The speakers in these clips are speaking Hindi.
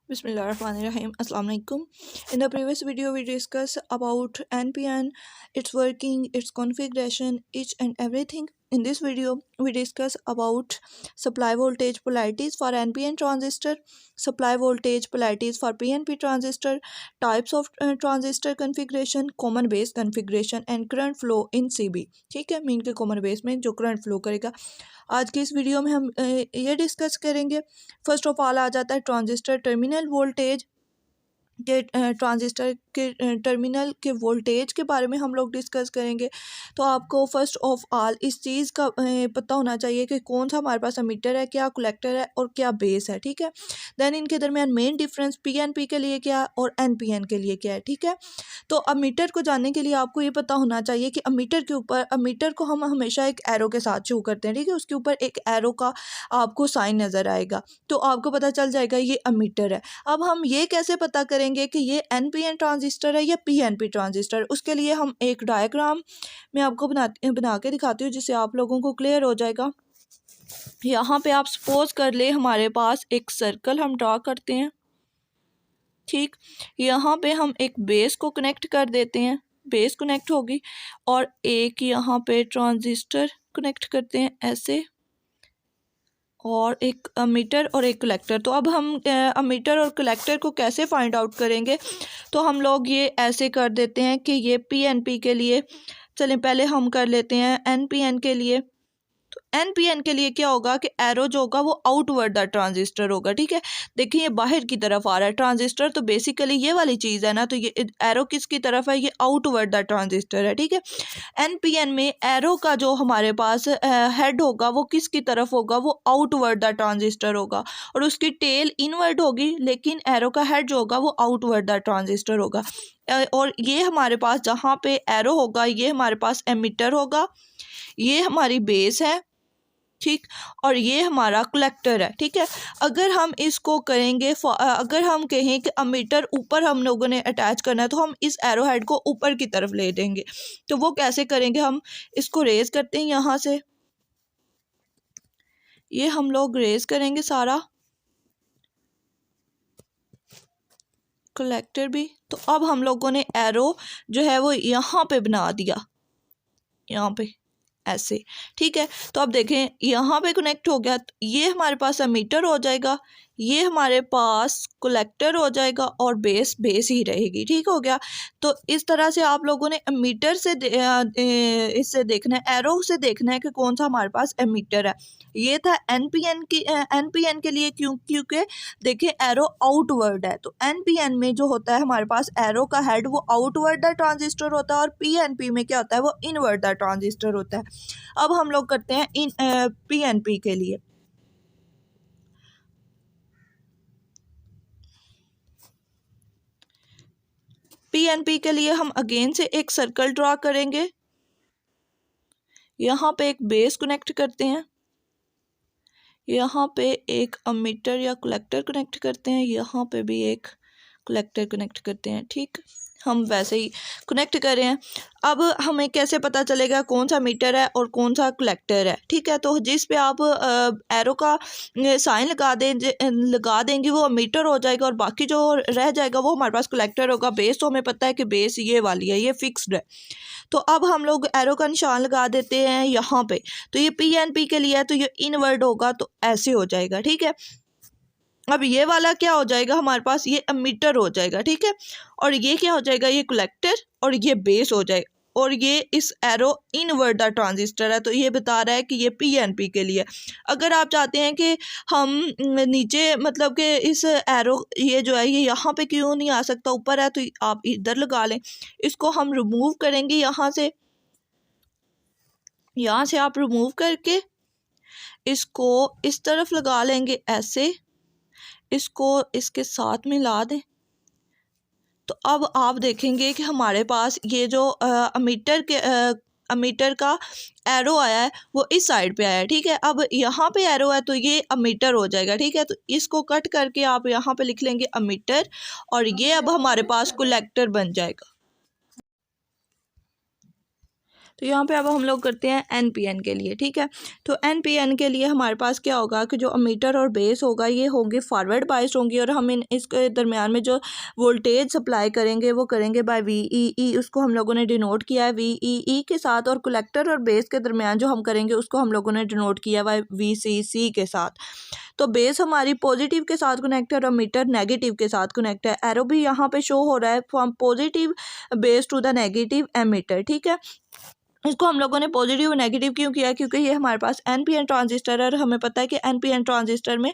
Bismillahirrahmanirrahim. Assalamu alaikum. In the previous video, we discussed about NPN, its working, its configuration, each and everything. In this video, we discuss about supply voltage polarities for NPN transistor, supply voltage polarities for PNP transistor, types of transistor configuration, common base configuration, and current flow in CB. ठीक है, मीन के कॉमन बेस में जो करंट फ्लो करेगा। आज की इस वीडियो में हम ये डिस्कस करेंगे। फर्स्ट ऑफ ऑल आ जाता है ट्रांजिस्टर टर्मिनल वोल्टेज के ट्रांजिस्टर के टर्मिनल के वोल्टेज के बारे में हम लोग डिस्कस करेंगे। तो आपको फर्स्ट ऑफ ऑल इस चीज़ का पता होना चाहिए कि कौन सा हमारे पास एमीटर है, क्या कलेक्टर है और क्या बेस है। ठीक है, देन इनके दरमियान मेन डिफरेंस पीएनपी के लिए क्या और एनपीएन के लिए क्या है। ठीक है, तो अमीटर को जानने के लिए आपको ये पता होना चाहिए कि अमीटर के ऊपर, अमीटर को हम हमेशा एक एरो के साथ शो करते हैं। ठीक है, उसके ऊपर एक एरो का आपको साइन नज़र आएगा तो आपको पता चल जाएगा ये अमीटर है। अब हम ये कैसे पता करेंगे कि ये एनपीएन ट्रांजिस्टर है या पीएनपी ट्रांजिस्टर, उसके लिए हम एक डायग्राम मैं आपको बना के दिखाती हूँ जिससे आप लोगों को क्लियर हो जाएगा। यहाँ पे आप सपोज कर ले हमारे पास एक सर्कल हम ड्रा करते हैं। ठीक, यहाँ पे हम एक बेस को कनेक्ट कर देते हैं, बेस कनेक्ट होगी, और एक यहाँ पे ट्रांजिस्टर कनेक्ट करते हैं ऐसे, और एक अमीटर और एक कलेक्टर। तो अब हम अमीटर और कलेक्टर को कैसे फाइंड आउट करेंगे, तो हम लोग ये ऐसे कर देते हैं कि ये पीएनपी के लिए, चलें पहले हम कर लेते हैं एनपीएन के लिए। तो एनपीएन के लिए क्या होगा कि एरो जो होगा वो आउटवर्ड द ट्रांजिस्टर होगा। ठीक है, देखिए ये बाहर की तरफ आ रहा है ट्रांजिस्टर, तो बेसिकली ये वाली चीज़ है ना, तो ये एरो किसकी तरफ है, ये आउटवर्ड द ट्रांजिस्टर है। ठीक है, एनपीएन में एरो का जो हमारे पास हेड होगा वो किसकी तरफ होगा, वो आउटवर्ड द ट्रांजिस्टर होगा, और उसकी टेल इनवर्ड होगी, लेकिन एरो का हेड जो होगा वो आउटवर्ड द ट्रांजिस्टर होगा। और ये हमारे पास जहाँ पे एरो होगा ये हमारे पास एमीटर होगा, ये हमारी बेस है। ठीक, और ये हमारा कलेक्टर है। ठीक है, अगर हम इसको करेंगे, अगर हम कहें कि अमीटर ऊपर हम लोगों ने अटैच करना है तो हम इस एरो हेड को ऊपर की तरफ ले देंगे। तो वो कैसे करेंगे, हम इसको रेज करते हैं यहाँ से, ये हम लोग रेज करेंगे सारा कलेक्टर भी। तो अब हम लोगों ने एरो जो है वो यहाँ पे बना दिया, यहाँ पे ऐसे। ठीक है, तो अब देखें यहाँ पे कनेक्ट हो गया, तो ये हमारे पास अमीटर हो जाएगा, ये हमारे पास कलेक्टर हो जाएगा, और बेस बेस ही रहेगी। ठीक हो गया, तो इस तरह से आप लोगों ने अमीटर से इससे देखना है, एरो से देखना है कि कौन सा हमारे पास अमीटर है। ये था एनपीएन के लिए, क्योंकि देखिए एरो आउटवर्ड है, तो एनपीएन में जो होता है हमारे पास एरो का हेड वो आउटवर्ड द ट्रांजिस्टर होता है, और पीएनपी में क्या होता है वो इनवर्ड द ट्रांजिस्टर होता है। अब हम लोग करते हैं इन पीएनपी के लिए। पीएनपी के लिए हम अगेन से एक सर्कल ड्रा करेंगे, यहाँ पे एक बेस कनेक्ट करते हैं, यहाँ पे एक अमीटर या कलेक्टर कनेक्ट करते हैं, यहाँ पे भी एक कलेक्टर कनेक्ट करते हैं। ठीक, हम वैसे ही कनेक्ट कर रहे हैं। अब हमें कैसे पता चलेगा कौन सा मीटर है और कौन सा कलेक्टर है। ठीक है, तो जिस पे आप एरो का साइन लगा देंगे वो मीटर हो जाएगा, और बाकी जो रह जाएगा वो हमारे पास कलेक्टर होगा। बेस तो हमें पता है कि बेस ये वाली है, ये फिक्स्ड है। तो अब हम लोग एरो का निशान लगा देते हैं यहाँ पे, तो ये पीएनपी के लिए है, तो ये इनवर्ड होगा, तो ऐसे हो जाएगा। ठीक है, अब ये वाला क्या हो जाएगा हमारे पास, ये अमीटर हो जाएगा। ठीक है, और ये क्या हो जाएगा, ये कलेक्टर, और ये बेस हो जाएगा, और ये इस एरो इनवर्ड द ट्रांजिस्टर है, तो ये बता रहा है कि ये पीएनपी के लिए। अगर आप चाहते हैं कि हम नीचे, मतलब कि इस एरो ये जो है ये यहाँ पे क्यों नहीं आ सकता, ऊपर है, तो आप इधर लगा लें। इसको हम रिमूव करेंगे यहाँ से आप रिमूव करके इसको इस तरफ लगा लेंगे ऐसे, इसको इसके साथ मिला दें। तो अब आप देखेंगे कि हमारे पास ये जो अमीटर का एरो आया है वो इस साइड पे आया है। ठीक है, अब यहाँ पे एरो है तो ये अमीटर हो जाएगा। ठीक है, तो इसको कट करके आप यहाँ पे लिख लेंगे अमीटर, और ये अब हमारे पास कलेक्टर बन जाएगा। तो यहाँ पे अब हम लोग करते हैं NPN के लिए, ठीक है। तो NPN के लिए हमारे पास क्या होगा कि जो अमीटर और बेस होगा ये होंगे फॉरवर्ड बाइस्ड होंगी, और हम इसके दरमियान में जो वोल्टेज सप्लाई करेंगे वो करेंगे बाय VEE, उसको हम लोगों ने डिनोट किया है VEE के साथ, और कलेक्टर और बेस के दरमियान जो हम करेंगे उसको हम लोगों ने डिनोट किया है बाय VCC के साथ। तो बेस हमारी पॉजिटिव के साथ कनेक्ट है और अमीटर नेगेटिव के साथ कनेक्ट है। एरो भी यहाँ पे शो हो रहा है from positive base to the negative emitter, ठीक है। इसको हम लोगों ने पॉजिटिव और नेगेटिव क्यों किया, क्योंकि ये हमारे पास NPN ट्रांजिस्टर है, और हमें पता है कि NPN ट्रांजिस्टर में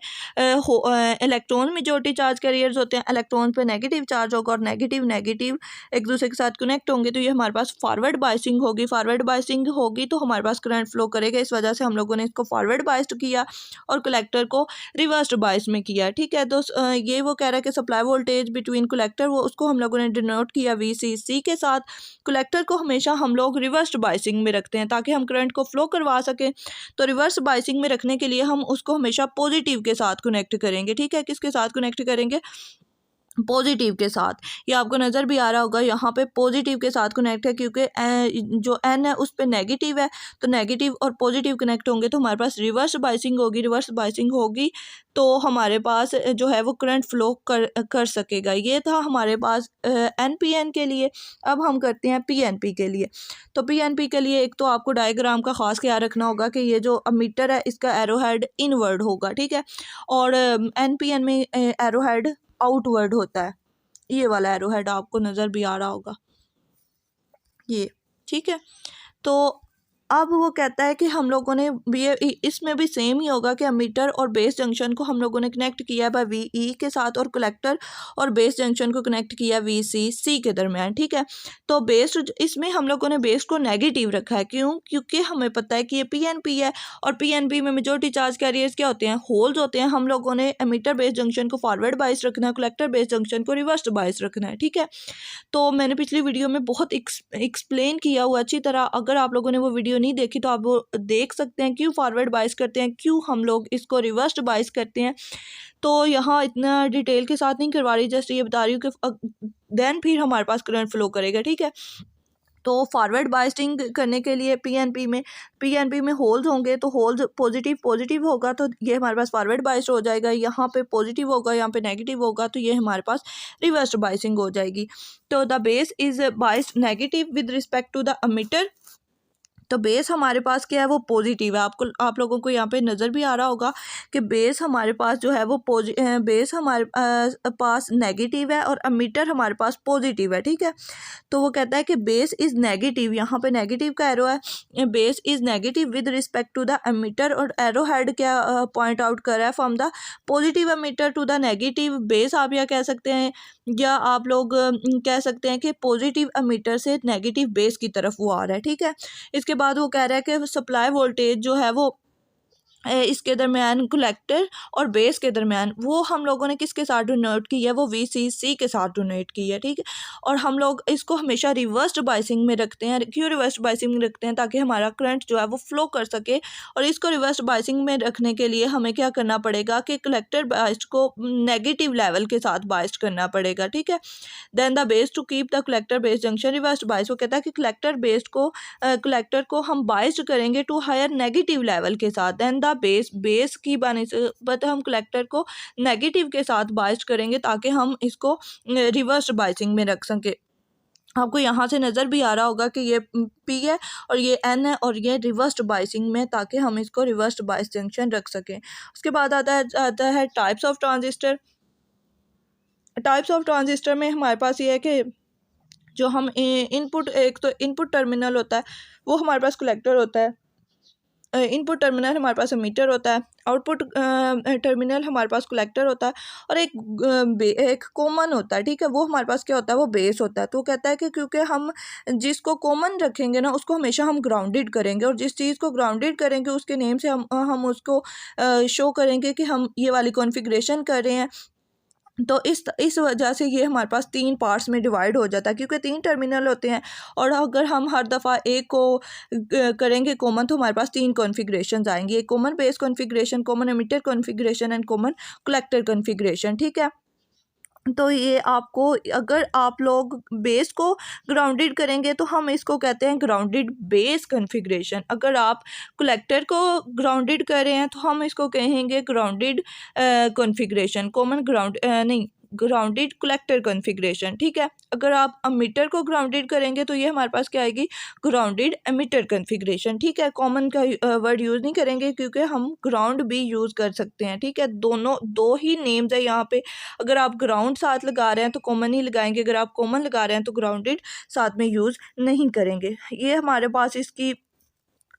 इलेक्ट्रॉन मेजॉरिटी चार्ज कैरियर्स होते हैं। इलेक्ट्रॉन पे नेगेटिव चार्ज होगा और नेगेटिव नेगेटिव एक दूसरे के साथ कनेक्ट होंगे, तो ये हमारे पास फॉरवर्ड बाइसिंग होगी। फॉरवर्ड बाइसिंग होगी तो हमारे पास करंट फ्लो करेगा, इस वजह से हम लोगों ने इसको फॉरवर्ड बाइस्ड किया और कलेक्टर को रिवर्स्ड बाइस में किया, ठीक है। तो ये वो कह रहा है कि सप्लाई वोल्टेज बिटवीन कलेक्टर, वो उसको हम लोगों ने डिनोट किया VCC के साथ। कलेक्टर को हमेशा हम लोग रिवर्स्ड बाइसिंग में रखते हैं ताकि हम करंट को फ्लो करवा सकें। तो रिवर्स बाइसिंग में रखने के लिए हम उसको हमेशा पॉजिटिव के साथ कनेक्ट करेंगे, ठीक है। किसके साथ कनेक्ट करेंगे? पॉजिटिव के साथ। ये आपको नज़र भी आ रहा होगा यहाँ पे पॉजिटिव के साथ कनेक्ट है, क्योंकि जो N है उस पर नेगेटिव है, तो नेगेटिव और पॉजिटिव कनेक्ट होंगे तो हमारे पास रिवर्स बाइसिंग होगी। रिवर्स बाइसिंग होगी तो हमारे पास जो है वो करंट फ्लो कर सकेगा। ये था हमारे पास NPN के लिए। अब हम करते हैं PNP के लिए। तो PNP के लिए एक तो आपको डायग्राम का ख़ास ख्याल रखना होगा कि ये जो अमीटर है इसका एरो हेड इनवर्ड होगा, ठीक है, और NPN में एरो हेड आउटवर्ड होता है। ये वाला एरो हेड आपको नज़र भी आ रहा होगा ये, ठीक है। तो अब वो कहता है कि हम लोगों ने ये इसमें भी सेम ही होगा कि अमीटर और बेस जंक्शन को हम लोगों ने कनेक्ट किया है VE के साथ, और कलेक्टर और बेस जंक्शन को कनेक्ट किया VCC के दरमियान, ठीक है। तो बेस इसमें हम लोगों ने बेस को नेगेटिव रखा है, क्यों? क्योंकि हमें पता है कि ये PNP है, और PNP में मेजॉरिटी चार्ज कैरियर्स क्या होते हैं? होल्स होते हैं। हम लोगों ने अमीटर बेस जंक्शन को फॉरवर्ड बाइस रखना है, कलेक्टर बेस जंक्शन को रिवर्स बाइस रखना है, ठीक है। तो मैंने पिछली वीडियो में बहुत एक्सप्लेन किया हुआ अच्छी तरह। अगर आप लोगों ने वो वीडियो नहीं देखी तो आप वो देख सकते हैं, क्यों फॉरवर्ड बाइस करते हैं, क्यों हम लोग इसको रिवर्स्ड बाइस करते हैं। तो यहाँ इतना डिटेल के साथ नहीं करवा रही, जस्ट ये बता रही हूँ कि देन फिर हमारे पास करंट फ्लो करेगा, ठीक है। तो फॉरवर्ड बाइस्टिंग करने के लिए PNP में होल्स होंगे, तो होल्स पॉजिटिव होगा तो ये हमारे पास फॉरवर्ड बाइस्ड हो जाएगा। यहाँ पे पॉजिटिव होगा, यहाँ पे नेगेटिव होगा, तो ये हमारे पास रिवर्स्ड बाइसिंग हो जाएगी। तो the base is biased negative with respect to the emitter. तो बेस हमारे पास क्या है? वो पॉजिटिव है। आप लोगों को यहाँ पे नज़र भी आ रहा होगा कि बेस हमारे पास जो है वो बेस हमारे पास नेगेटिव है और अमीटर हमारे पास पॉजिटिव है, ठीक है। तो वो कहता है कि बेस इज़ नेगेटिव, यहाँ पे नेगेटिव का एरो है। Base is negative with respect to the emitter, और एरो हेड क्या पॉइंट आउट कर रहा है? From the positive emitter to the negative base, आप यह कह सकते हैं, या आप लोग कह सकते हैं कि पॉजिटिव अमीटर से नेगेटिव बेस की तरफ वो आ रहा है, ठीक है। इसके बाद वो कह रहा है कि सप्लाई वोल्टेज जो है वो इसके दरमियान कलेक्टर और बेस के दरमियान वो हम लोगों ने किसके साथ डोनेट की है? वो VCC के साथ डोनेट की है, ठीक है। और हम लोग इसको हमेशा रिवर्स्ड बाइसिंग में रखते हैं। क्यों रिवर्स्ड बाइसिंग में रखते हैं? ताकि हमारा करंट जो है वो फ्लो कर सके। और इसको रिवर्स्ड बाइसिंग में रखने के लिए हमें क्या करना पड़ेगा कि कलेक्टर बाइस्ड को नेगेटिव लेवल के साथ बाइस्ड करना पड़ेगा, ठीक है। Then the base to keep the collector base junction reversed bias, वो कहता है कि कलेक्टर को हम बाइस्ड करेंगे टू हायर नेगेटिव लेवल के साथ। देन बेस की बनिस्बत हम कलेक्टर को नेगेटिव के साथ बाइस्ड करेंगे ताकि हम इसको रिवर्स बाइसिंग में रख सकें। आपको यहाँ से नज़र भी आ रहा होगा कि ये P है और ये N है और ये रिवर्स्ड बाइसिंग में, ताकि हम इसको रिवर्स्ड बाइस जंक्शन रख सकें। उसके बाद आता है types of transistor. Types of transistor में हमारे पास ये है कि जो हम इनपुट, एक तो इनपुट टर्मिनल होता है वो हमारे पास कलेक्टर होता है। इनपुट टर्मिनल हमारे पास एमीटर होता है, आउटपुट टर्मिनल हमारे पास कलेक्टर होता है, और एक कॉमन होता है, ठीक है। वो हमारे पास क्या होता है? वो बेस होता है। तो कहता है कि क्योंकि हम जिसको कॉमन रखेंगे ना उसको हमेशा हम ग्राउंडेड करेंगे, और जिस चीज़ को ग्राउंडेड करेंगे उसके नेम से हम उसको शो करेंगे कि हम ये वाली कॉन्फ़िगरेशन कर रहे हैं। तो इस वजह से ये हमारे पास 3 पार्ट्स में डिवाइड हो जाता है, क्योंकि 3 टर्मिनल होते हैं, और अगर हम हर दफ़ा एक को करेंगे कॉमन तो हमारे पास 3 कॉन्फ़िगरेशंस आएंगी। एक common base configuration, common emitter configuration and common collector configuration, ठीक है। तो ये आपको, अगर आप लोग बेस को ग्राउंडेड करेंगे तो हम इसको कहते हैं ग्राउंडेड बेस कॉन्फ़िगरेशन। अगर आप कलेक्टर को ग्राउंडेड कर रहे हैं तो हम इसको कहेंगे ग्राउंडेड कॉन्फ़िगरेशन, कॉमन ग्राउंड नहीं, ग्राउंडेड कलेक्टर कॉन्फ़िगरेशन, ठीक है। अगर आप एमीटर को ग्राउंडेड करेंगे तो ये हमारे पास क्या आएगी, ग्राउंडेड एमीटर कॉन्फ़िगरेशन, ठीक है। कॉमन का वर्ड यूज़ नहीं करेंगे क्योंकि हम ग्राउंड भी यूज़ कर सकते हैं, ठीक है। दोनों दो ही नेम्स है यहाँ पे। अगर आप ग्राउंड साथ लगा रहे हैं तो कॉमन ही लगाएंगे, अगर आप कॉमन लगा रहे हैं तो ग्राउंडेड साथ में यूज़ नहीं करेंगे। ये हमारे पास इसकी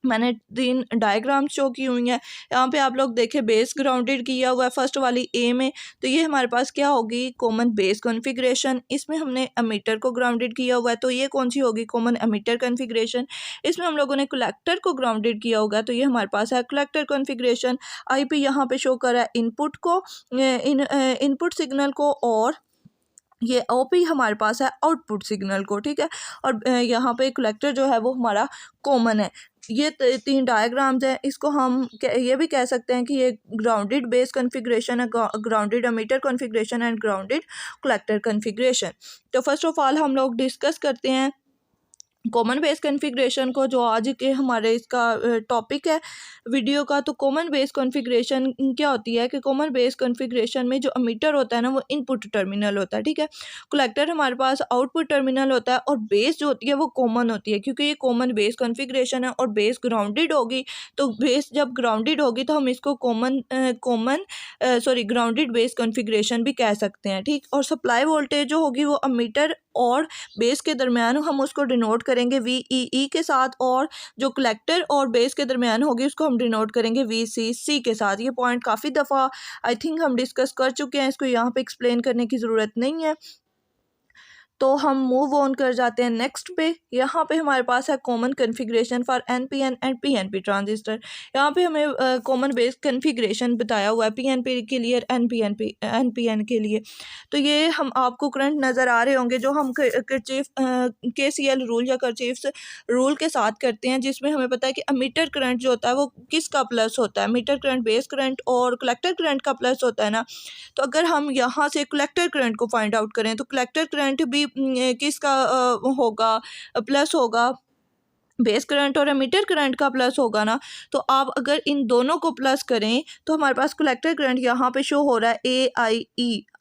मैंने 3 डायग्राम शो की हुई हैं। यहाँ पे आप लोग देखें बेस ग्राउंडेड किया हुआ है फर्स्ट वाली ए में, तो ये हमारे पास क्या होगी, कॉमन बेस कॉन्फ़िगरेशन। इसमें हमने एमीटर को ग्राउंडेड किया हुआ है तो ये कौन सी होगी, कॉमन एमीटर कॉन्फ़िगरेशन। इसमें हम लोगों ने कलेक्टर को ग्राउंडेड किया होगा तो ये हमारे पास है कलेक्टर कॉन्फ़िगरेशन। आई पे यहाँ पे शो कर रहा है इनपुट को, इनपुट सिग्नल को, और ये ओपी हमारे पास है आउटपुट सिग्नल को, ठीक है। और यहाँ पे कलेक्टर जो है वो हमारा कॉमन है। ये 3 डायग्राम्स हैं। इसको हम ये भी कह सकते हैं कि ये ग्राउंडेड बेस कॉन्फ़िगरेशन है, grounded emitter configuration and grounded collector configuration. तो फर्स्ट ऑफ ऑल हम लोग डिस्कस करते हैं कॉमन बेस कॉन्फ़िगरेशन को, जो आज के हमारे इसका टॉपिक है वीडियो का। तो कॉमन बेस कॉन्फ़िगरेशन क्या होती है कि कॉमन बेस कॉन्फ़िगरेशन में जो एमीटर होता है ना वो इनपुट टर्मिनल होता है, ठीक है। कलेक्टर हमारे पास आउटपुट टर्मिनल होता है, और बेस जो होती है वो कॉमन होती है क्योंकि ये कॉमन बेस कॉन्फ़िगरेशन है। और बेस ग्राउंडेड होगी, तो बेस जब ग्राउंडेड होगी तो हम इसको ग्राउंडेड बेस कॉन्फ़िगरेशन भी कह सकते हैं, ठीक। और सप्लाई वोल्टेज जो होगी वो एमीटर और बेस के दरमियान हम उसको डिनोट करेंगे VEE के साथ, और जो कलेक्टर और बेस के दरमियान होगी उसको हम डिनोट करेंगे VCC के साथ। ये पॉइंट काफ़ी दफ़ा आई थिंक हम डिस्कस कर चुके हैं, इसको यहाँ पे एक्सप्लेन करने की ज़रूरत नहीं है। तो हम मूव ऑन कर जाते हैं नेक्स्ट पे। यहाँ पे हमारे पास है common configuration for NPN and PNP transistor. यहाँ पे हमें कॉमन बेस कॉन्फ़िगरेशन बताया हुआ है PNP के लिए, NPN के लिए। तो ये हम आपको करंट नज़र आ रहे होंगे जो हम KCL रूल या कर्चीफ्स रूल के साथ करते हैं, जिसमें हमें पता है कि एमीटर करंट जो होता है वो किसका प्लस होता है, एमीटर करंट बेस करंट और कलेक्टर करंट का प्लस होता है ना। तो अगर हम यहाँ से कलेक्टर करंट को फाइंड आउट करें तो कलेक्टर करंट भी किसका होगा, प्लस होगा, बेस करंट और एमीटर करंट का प्लस होगा ना। तो आप अगर इन दोनों को प्लस करें तो हमारे पास कलेक्टर करंट यहाँ पे शो हो रहा है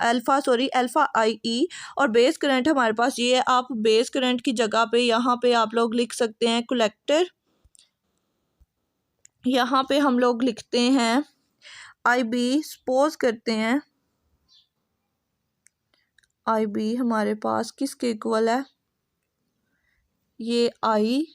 अल्फ़ा आई ई, और बेस करंट हमारे पास ये है। आप बेस करंट की जगह पे यहाँ पे आप लोग लिख सकते हैं कलेक्टर, यहाँ पे हम लोग लिखते हैं IB, सपोज करते हैं IB हमारे पास किसके इक्वल है, ये ICO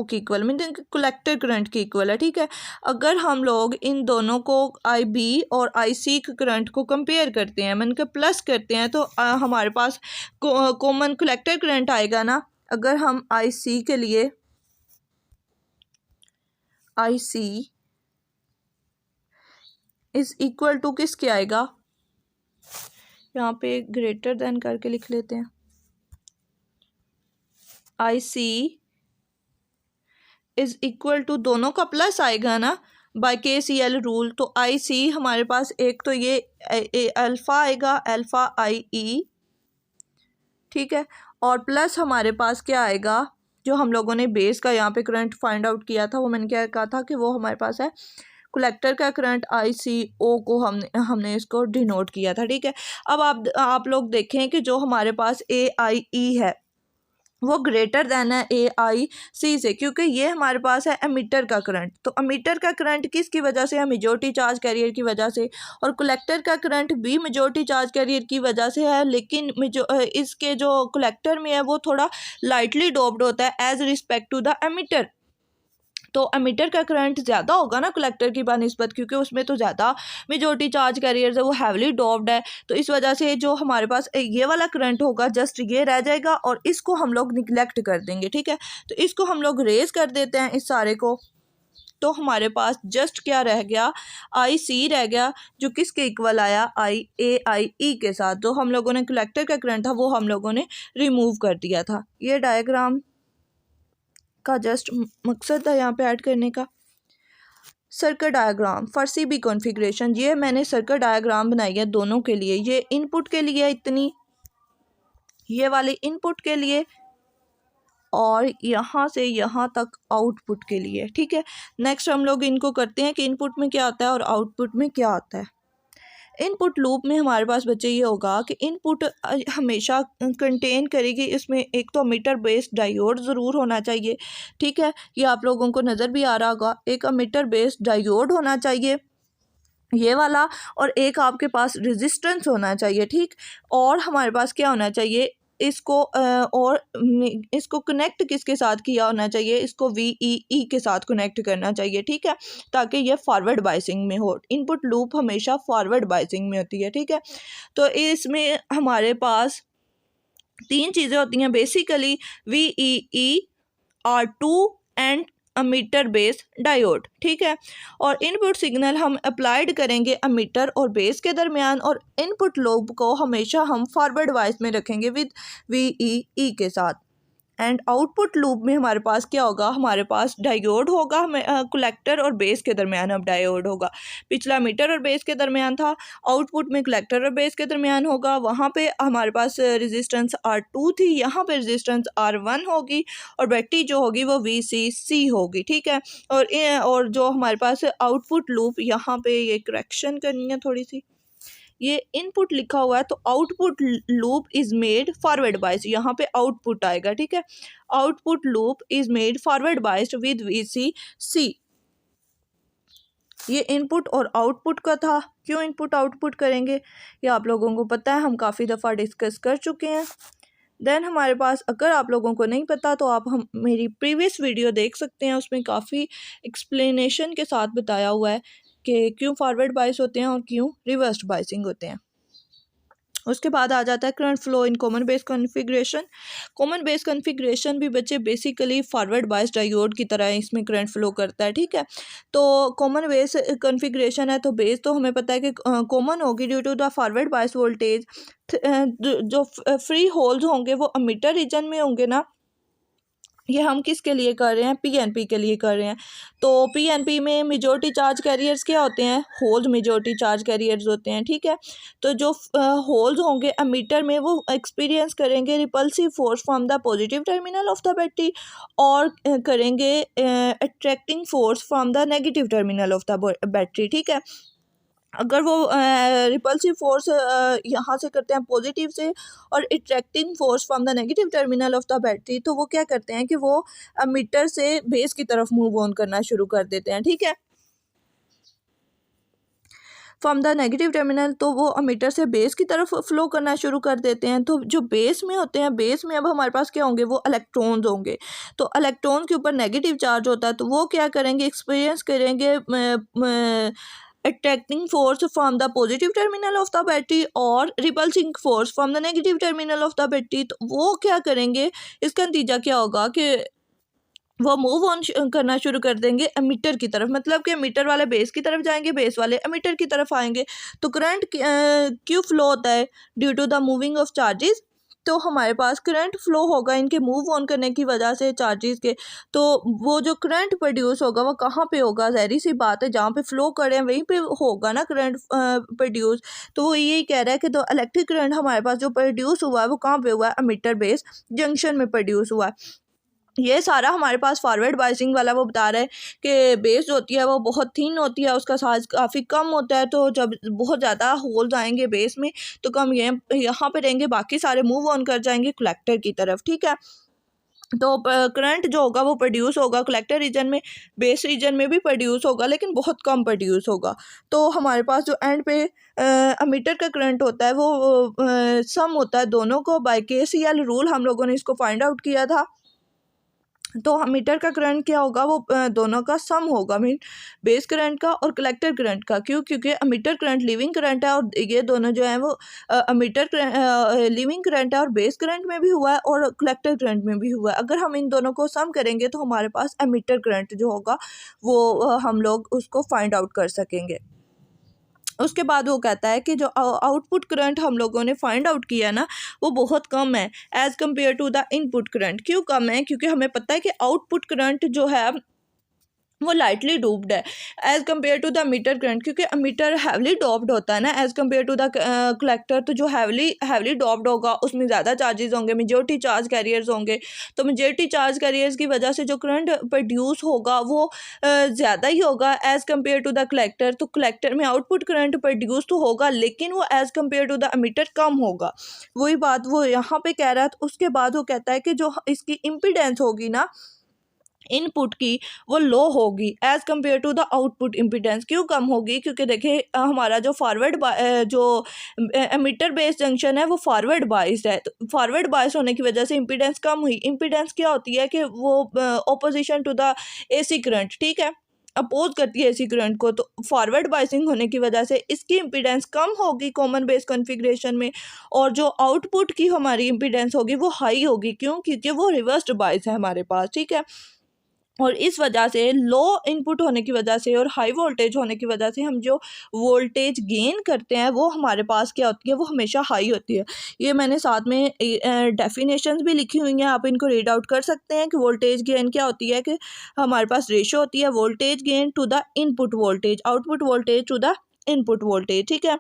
की इक्वल, मीन कलेक्टर करंट की इक्वल है, ठीक है। अगर हम लोग इन दोनों को IB और IC करंट को कंपेयर करते हैं, मीन के प्लस करते हैं, तो हमारे पास कॉमन कलेक्टर करंट आएगा ना। अगर हम IC के लिए IC इज़ इक्वल टू किसके आएगा, यहाँ पे ग्रेटर देन करके लिख लेते हैं, IC इज़ इक्वल टू, दोनों का प्लस आएगा ना बाय KCL रूल। तो IC हमारे पास एक तो ये अल्फ़ा आएगा, अल्फ़ा IE, ठीक है। और प्लस हमारे पास क्या आएगा, जो हम लोगों ने बेस का यहाँ पे करंट फाइंड आउट किया था, वो मैंने क्या कहा था कि वो हमारे पास है कलेक्टर का करंट ICO को हमने इसको डिनोट किया था, ठीक है। अब आप लोग देखें कि जो हमारे पास AIE है वो ग्रेटर देन है AIC से, क्योंकि ये हमारे पास है एमीटर का करंट। तो एमीटर का करंट किसकी वजह से है, मेजॉरिटी चार्ज कैरियर की वजह से, और कलेक्टर का करंट भी मेजॉरिटी चार्ज कैरियर की वजह से है, लेकिन इसके जो कलेक्टर में है वो थोड़ा लाइटली डोप्ड होता है as respect to the emitter. तो एमीटर का करंट ज़्यादा होगा ना कलेक्टर की बानिस्बत, क्योंकि उसमें तो ज़्यादा मेजॉरिटी चार्ज कैरियर्स है, वो हैवली डोप्ड है। तो इस वजह से जो हमारे पास ये वाला करंट होगा जस्ट ये रह जाएगा, और इसको हम लोग निगलेक्ट कर देंगे, ठीक है। तो इसको हम लोग रेज कर देते हैं इस सारे को। तो हमारे पास जस्ट क्या रह गया, IC रह गया, जो किसके इक्वल आया, AIE के साथ। जो हम लोगों ने कलेक्टर का करंट था वो हम लोगों ने रिमूव कर दिया था। ये डायग्राम का जस्ट मकसद था यहाँ पे ऐड करने का। Circuit diagram for CB configuration. ये मैंने सर्किट डायग्राम बनाई है दोनों के लिए, ये इनपुट के लिए इतनी, ये वाले इनपुट के लिए, और यहाँ से यहाँ तक आउटपुट के लिए। ठीक है, नेक्स्ट हम लोग इनको करते हैं कि इनपुट में क्या आता है और आउटपुट में क्या आता है। इनपुट लूप में हमारे पास बच्चे ये होगा कि इनपुट हमेशा कंटेन करेगी, इसमें एक तो अमीटर बेस्ड डायोड ज़रूर होना चाहिए। ठीक है, ये आप लोगों को नज़र भी आ रहा होगा, एक अमीटर बेस्ड डायोड होना चाहिए ये वाला, और एक आपके पास रेजिस्टेंस होना चाहिए। ठीक, और हमारे पास क्या होना चाहिए, इसको और इसको कनेक्ट किसके साथ किया होना चाहिए, इसको VEE के साथ कनेक्ट करना चाहिए। ठीक है, ताकि ये फॉरवर्ड बायसिंग में हो। इनपुट लूप हमेशा फॉरवर्ड बायसिंग में होती है। ठीक है, तो इसमें हमारे पास तीन चीज़ें होती हैं basically, VEE, R2 and ammeter base diode. ठीक है, और इनपुट सिग्नल हम अप्लाइड करेंगे अमीटर और बेस के दरमियान, और इनपुट लूप को हमेशा हम फॉरवर्ड वाइज में रखेंगे विद VEE के साथ। एंड आउटपुट लूप में हमारे पास क्या होगा, हमारे पास डायोड होगा, कलेक्टर और बेस के दरमियान अब डायोड होगा। पिछला मीटर और बेस के दरमियान था, आउटपुट में कलेक्टर और बेस के दरमियान होगा। वहाँ पे हमारे पास रेजिस्टेंस R2 थी, यहाँ पे रेजिस्टेंस R1 होगी, और बैटरी जो होगी वो VCC होगी। ठीक है, और जो हमारे पास आउटपुट लूप, यहाँ पे ये करेक्शन करनी है थोड़ी सी, ये इनपुट लिखा हुआ है तो output loop is made forward बाइस, यहाँ पे आउटपुट आएगा। ठीक है, output loop is made forward biased with VCC। ये इनपुट और आउटपुट का था। क्यों इनपुट आउटपुट करेंगे ये आप लोगों को पता है, हम काफ़ी दफ़ा डिस्कस कर चुके हैं। देन हमारे पास, अगर आप लोगों को नहीं पता तो आप हम मेरी प्रीवियस वीडियो देख सकते हैं, उसमें काफ़ी एक्सप्लेनेशन के साथ बताया हुआ है कि क्यों फॉरवर्ड बाइस होते हैं और क्यों रिवर्स्ड बाइसिंग होते हैं। उसके बाद आ जाता है current flow in common base configuration. Common base configuration भी बच्चे बेसिकली फॉरवर्ड बाइस डायोड की तरह इसमें करंट फ्लो करता है। ठीक है, तो कॉमन बेस कॉन्फ़िगरेशन है तो बेस तो हमें पता है कि कॉमन होगी due to the forward bias voltage. जो फ्री होल्स होंगे वो अमीटर रीजन में होंगे ना, ये हम किसके लिए कर रहे हैं, PNP के लिए कर रहे हैं। तो PNP में मेजॉरिटी चार्ज कैरियर्स क्या होते हैं, होल्स मेजॉरिटी चार्ज कैरियर्स होते हैं। ठीक है, तो जो होल्स होंगे अमीटर में वो एक्सपीरियंस करेंगे repulsive force from the positive terminal of the battery, और करेंगे attracting force from the negative terminal of the battery. ठीक है, अगर वो रिपल्सिव फोर्स यहाँ से करते हैं पॉजिटिव से, और attracting force from the negative terminal of the battery, तो वो क्या करते हैं कि वो मीटर से बेस की तरफ मूव ऑन करना शुरू कर देते हैं। ठीक है, फ्रॉम द नेगेटिव टर्मिनल, तो वो अमीटर से बेस की तरफ फ्लो करना शुरू कर देते हैं। तो जो बेस में होते हैं, बेस में अब हमारे पास क्या होंगे, वो इलेक्ट्रॉन्स होंगे। तो इलेक्ट्रॉन के ऊपर नेगेटिव चार्ज होता है, तो वो क्या करेंगे, एक्सपीरियंस करेंगे attracting force from the positive terminal of the battery और repelling force from the negative terminal of the battery. तो वो क्या करेंगे, इसका नतीजा क्या होगा कि वो मूव ऑन करना शुरू कर देंगे एमीटर की तरफ, मतलब कि एमीटर वाले बेस की तरफ जाएंगे, बेस वाले एमीटर की तरफ आएंगे। तो करंट क्यों फ्लो होता है, due to the moving of charges. तो हमारे पास करंट फ्लो होगा इनके मूव ऑन करने की वजह से चार्जेस के। तो वो जो करंट प्रोड्यूस होगा वो कहाँ पे होगा, ज़ाहिर सी बात है जहाँ पे फ्लो करें वहीं पे होगा ना करंट प्रोड्यूस। तो वो यही कह रहा है कि तो इलेक्ट्रिक करंट हमारे पास जो प्रोड्यूस हुआ है वो कहाँ पे हुआ है, एमीटर बेस जंक्शन में प्रोड्यूस हुआ है। ये सारा हमारे पास फॉरवर्ड बाइसिंग वाला वो बता रहा है कि बेस जो होती है वो बहुत थिन होती है, उसका साइज काफ़ी कम होता है। तो जब बहुत ज़्यादा होल्स आएंगे बेस में तो कम यहाँ पे रहेंगे, बाकी सारे मूव ऑन कर जाएंगे कलेक्टर की तरफ। ठीक है, तो करंट जो होगा वो प्रोड्यूस होगा कलेक्टर रीजन में, बेस रीजन में भी प्रोड्यूस होगा लेकिन बहुत कम प्रोड्यूस होगा। तो हमारे पास जो एंड पे अमीटर का करंट होता है वो सम होता है दोनों को बाय KCL रूल, हम लोगों ने इसको फाइंड आउट किया था। तो मीटर का करंट क्या होगा, वो दोनों का सम होगा, मीन बेस करंट का और कलेक्टर करंट का। क्यों, क्योंकि अमीटर करंट लिविंग करंट है और ये दोनों जो है वो अमीटर लिविंग करंट है और बेस करंट में भी हुआ है और कलेक्टर करंट में भी हुआ है। अगर हम इन दोनों को सम करेंगे तो हमारे पास अमीटर करंट जो होगा वो हम लोग उसको फाइंड आउट कर सकेंगे। उसके बाद वो कहता है कि जो आउटपुट करंट हम लोगों ने फाइंड आउट किया ना वो बहुत कम है as compare to the input current. क्यों कम है, क्योंकि हमें पता है कि आउटपुट करंट जो है वो लाइटली डूब्ड है as compare to the meter current, क्योंकि मीटर हैवली डॉप्ड होता है ना as compare to the collector. तो जो हैवली डॉप्ड होगा उसमें ज़्यादा चार्जेस होंगे, मेजॉरिटी चार्ज कैरियर्स होंगे। तो मेजॉरिटी चार्ज कैरियर्स की वजह से जो करंट प्रोड्यूस होगा वो ज़्यादा ही होगा as compare to the collector. तो कलेक्टर में आउटपुट करंट प्रोड्यूस तो होगा लेकिन वो as compare to the emitter कम होगा। वही बात वो यहाँ पे कह रहा है। तो उसके बाद वो कहता है कि जो इसकी इम्पिडेंस होगी ना इनपुट की वो लो होगी as compare to the output impedance. क्यों कम होगी? क्योंकि देखिए हमारा जो जो एमिटर बेस्ड जंक्शन है वो फॉरवर्ड बाइस्ड है। तो फॉरवर्ड बाइस होने की वजह से इम्पिडेंस कम हुई। इम्पिडेंस क्या होती है कि वो opposition to the AC current, ठीक है, अपोज करती है एसी करंट को। तो फॉरवर्ड बाइसिंग होने की वजह से इसकी इम्पिडेंस कम होगी कॉमन बेस कॉन्फ़िगरेशन में, और जो आउटपुट की हमारी इम्पिडेंस होगी वो हाई होगी। क्यों? क्योंकि वो रिवर्स्ड बाइस है हमारे पास, ठीक है। और इस वजह से लो इनपुट होने की वजह से और हाई वोल्टेज होने की वजह से हम जो वोल्टेज गेन करते हैं वो हमारे पास क्या होती है, वो हमेशा हाई होती है। ये मैंने साथ में डेफिनेशंस भी लिखी हुई हैं, आप इनको रीड आउट कर सकते हैं कि वोल्टेज गेन क्या होती है। कि हमारे पास रेशो होती है voltage gain to the input voltage, output voltage to the input voltage, ठीक है।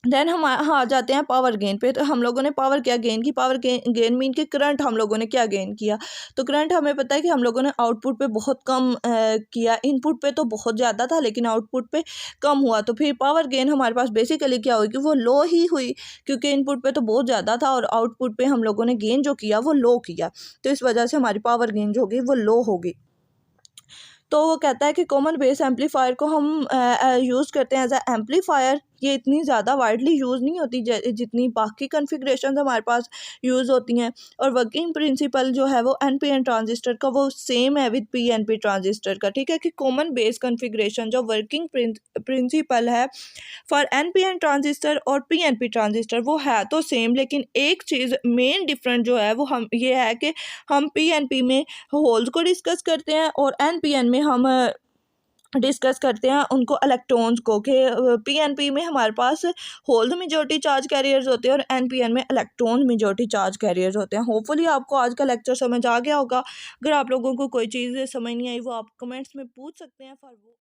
देन हम आ जाते हैं पावर गेन पे। तो हम लोगों ने पावर क्या गेन की? पावर गेन मीन कि करंट हम लोगों ने क्या गेन किया। तो करंट हमें पता है कि हम लोगों ने आउटपुट पे बहुत कम किया, इनपुट पे तो बहुत ज़्यादा था लेकिन आउटपुट पे कम हुआ। तो फिर पावर गेन हमारे पास बेसिकली क्या हुई कि वो लो ही हुई, क्योंकि इनपुट पे तो बहुत ज़्यादा था और आउटपुट पे हम लोगों ने गेन जो किया वो लो किया। तो इस वजह से हमारी पावर गेन जो होगी वो लो होगी। तो वो कहता है कि कॉमन बेस एम्पलीफायर को हम यूज़ करते हैं एज अ एम्पलीफायर। ये इतनी ज़्यादा वाइडली यूज़ नहीं होती जितनी बाकी कॉन्फ़िगरेशन हमारे पास यूज़ होती हैं। और वर्किंग प्रिंसिपल जो है वो एनपीएन ट्रांजिस्टर का वो सेम है विद पीएनपी ट्रांजिस्टर का, ठीक है। कि कॉमन बेस कॉन्फ़िगरेशन जो वर्किंग प्रिंसिपल है फॉर एनपीएन ट्रांजिस्टर और पीएनपी ट्रांजिस्टर वो है तो सेम, लेकिन एक चीज़ मेन डिफरेंट जो है वो हम ये है कि हम पीएनपी में होल्स को डिस्कस करते हैं और एनपीएन में हम डिस्कस करते हैं उनको इलेक्ट्रॉन्स को। कि पीएनपी में हमारे पास होल्ड मेजॉरिटी चार्ज कैरियर्स होते हैं और एनपीएन में इलेक्ट्रॉन मेजॉरिटी चार्ज कैरियर्स होते हैं। होपफुली आपको आज का लेक्चर समझ आ गया होगा। अगर आप लोगों को कोई चीज़ समझ नहीं आई वो आप कमेंट्स में पूछ सकते हैं। फॉर वो